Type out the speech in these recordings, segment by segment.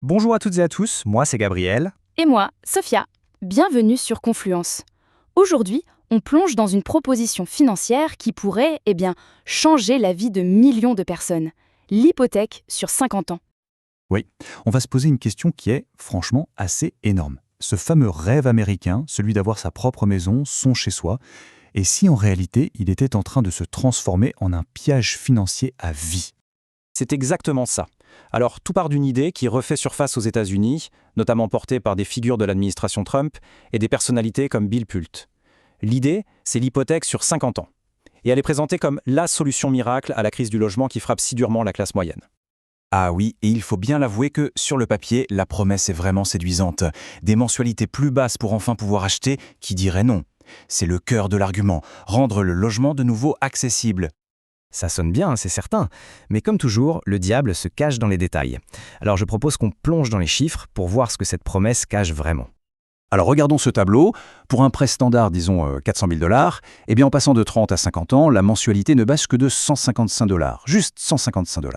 Bonjour à toutes et à tous, moi c'est Gabriel. Et moi, Sophia. Bienvenue sur Confluence. Aujourd'hui, on plonge dans une proposition financière qui pourrait, changer la vie de millions de personnes. L'hypothèque sur 50 ans. Oui, on va se poser une question qui est franchement assez énorme. Ce fameux rêve américain, celui d'avoir sa propre maison, son chez-soi, et si en réalité il était en train de se transformer en un piège financier à vie? C'est exactement ça. Alors, tout part d'une idée qui refait surface aux États-Unis, notamment portée par des figures de l'administration Trump et des personnalités comme Bill Pulte. L'idée, c'est l'hypothèque sur 50 ans. Et elle est présentée comme la solution miracle à la crise du logement qui frappe si durement la classe moyenne. Ah oui, et il faut bien l'avouer que, sur le papier, la promesse est vraiment séduisante. Des mensualités plus basses pour enfin pouvoir acheter, qui dirait non? C'est le cœur de l'argument, rendre le logement de nouveau accessible. Ça sonne bien, c'est certain, mais comme toujours, le diable se cache dans les détails. Alors je propose qu'on plonge dans les chiffres pour voir ce que cette promesse cache vraiment. Alors regardons ce tableau. Pour un prêt standard, disons 400 000 $, eh bien en passant de 30 à 50 ans, la mensualité ne baisse que de 155 $. Juste 155 $.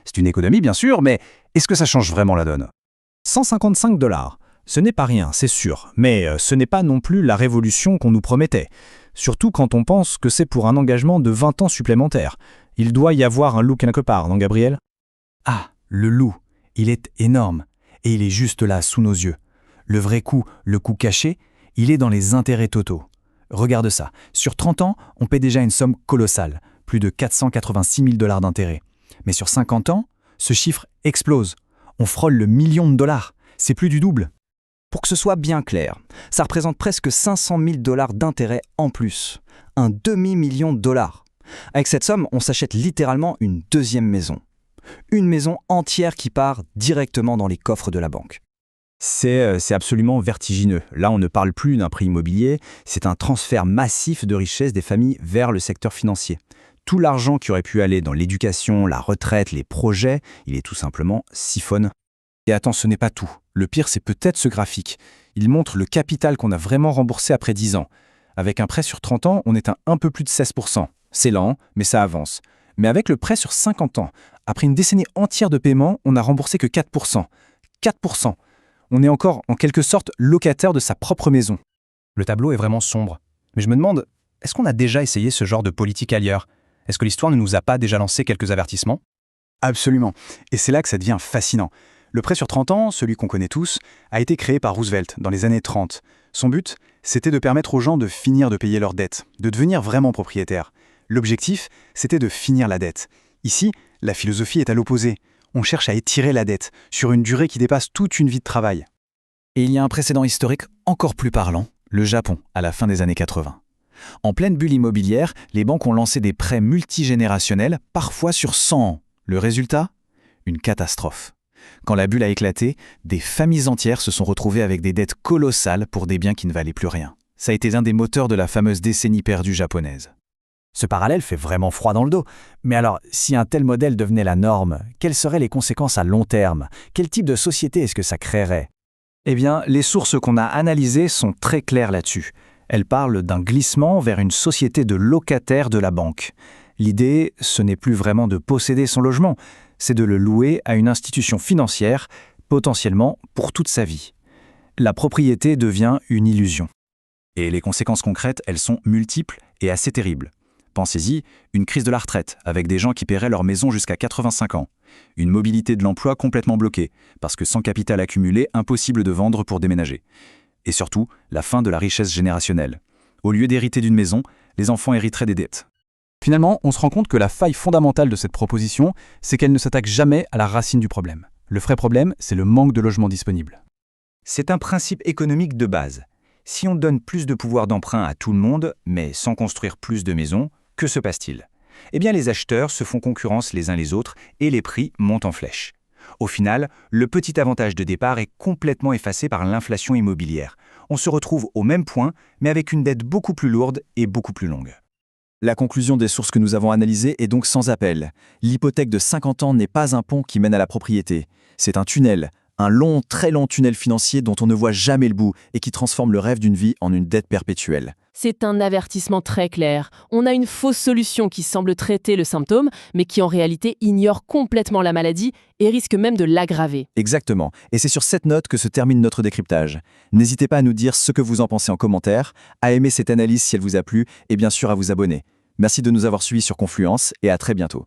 C'est une économie bien sûr, mais est-ce que ça change vraiment la donne? 155 $. Ce n'est pas rien, c'est sûr, mais ce n'est pas non plus la révolution qu'on nous promettait. Surtout quand on pense que c'est pour un engagement de 20 ans supplémentaires. Il doit y avoir un loup quelque part, non Gabriel? Ah, le loup, il est énorme, et il est juste là, sous nos yeux. Le vrai coût, le coût caché, il est dans les intérêts totaux. Regarde ça, sur 30 ans, on paie déjà une somme colossale, plus de 486 000 $ d'intérêts. Mais sur 50 ans, ce chiffre explose. On frôle le million de dollars, c'est plus du double. Pour que ce soit bien clair, ça représente presque 500 000 $ d'intérêt en plus. Un demi-million de dollars. Avec cette somme, on s'achète littéralement une deuxième maison. Une maison entière qui part directement dans les coffres de la banque. C'est absolument vertigineux. Là, on ne parle plus d'un prix immobilier, c'est un transfert massif de richesses des familles vers le secteur financier. Tout l'argent qui aurait pu aller dans l'éducation, la retraite, les projets, il est tout simplement siphonné. Et attends, ce n'est pas tout. Le pire, c'est peut-être ce graphique. Il montre le capital qu'on a vraiment remboursé après 10 ans. Avec un prêt sur 30 ans, on est à un peu plus de 16%. C'est lent, mais ça avance. Mais avec le prêt sur 50 ans, après une décennie entière de paiement, on n'a remboursé que 4%. 4%. On est encore, en quelque sorte, locataire de sa propre maison. Le tableau est vraiment sombre. Mais je me demande, est-ce qu'on a déjà essayé ce genre de politique ailleurs? Est-ce que l'histoire ne nous a pas déjà lancé quelques avertissements? Absolument. Et c'est là que ça devient fascinant. Le prêt sur 30 ans, celui qu'on connaît tous, a été créé par Roosevelt dans les années 30. Son but, c'était de permettre aux gens de finir de payer leurs dettes, de devenir vraiment propriétaires. L'objectif, c'était de finir la dette. Ici, la philosophie est à l'opposé. On cherche à étirer la dette sur une durée qui dépasse toute une vie de travail. Et il y a un précédent historique encore plus parlant, le Japon, à la fin des années 80. En pleine bulle immobilière, les banques ont lancé des prêts multigénérationnels, parfois sur 100 ans. Le résultat? Une catastrophe. Quand la bulle a éclaté, des familles entières se sont retrouvées avec des dettes colossales pour des biens qui ne valaient plus rien. Ça a été l'un des moteurs de la fameuse décennie perdue japonaise. Ce parallèle fait vraiment froid dans le dos. Mais alors, si un tel modèle devenait la norme, quelles seraient les conséquences à long terme? Quel type de société est-ce que ça créerait? Eh bien, les sources qu'on a analysées sont très claires là-dessus. Elles parlent d'un glissement vers une société de locataires de la banque. L'idée, ce n'est plus vraiment de posséder son logement, c'est de le louer à une institution financière, potentiellement pour toute sa vie. La propriété devient une illusion. Et les conséquences concrètes, elles sont multiples et assez terribles. Pensez-y, une crise de la retraite, avec des gens qui paieraient leur maison jusqu'à 85 ans. Une mobilité de l'emploi complètement bloquée, parce que sans capital accumulé, impossible de vendre pour déménager. Et surtout, la fin de la richesse générationnelle. Au lieu d'hériter d'une maison, les enfants hériteraient des dettes. Finalement, on se rend compte que la faille fondamentale de cette proposition, c'est qu'elle ne s'attaque jamais à la racine du problème. Le vrai problème, c'est le manque de logements disponibles. C'est un principe économique de base. Si on donne plus de pouvoir d'emprunt à tout le monde, mais sans construire plus de maisons, que se passe-t-il? Eh bien, les acheteurs se font concurrence les uns les autres et les prix montent en flèche. Au final, le petit avantage de départ est complètement effacé par l'inflation immobilière. On se retrouve au même point, mais avec une dette beaucoup plus lourde et beaucoup plus longue. La conclusion des sources que nous avons analysées est donc sans appel. L'hypothèque de 50 ans n'est pas un pont qui mène à la propriété. C'est un tunnel, un long, très long tunnel financier dont on ne voit jamais le bout et qui transforme le rêve d'une vie en une dette perpétuelle. C'est un avertissement très clair. On a une fausse solution qui semble traiter le symptôme, mais qui en réalité ignore complètement la maladie et risque même de l'aggraver. Exactement. Et c'est sur cette note que se termine notre décryptage. N'hésitez pas à nous dire ce que vous en pensez en commentaire, à aimer cette analyse si elle vous a plu et bien sûr à vous abonner. Merci de nous avoir suivis sur Confluence et à très bientôt.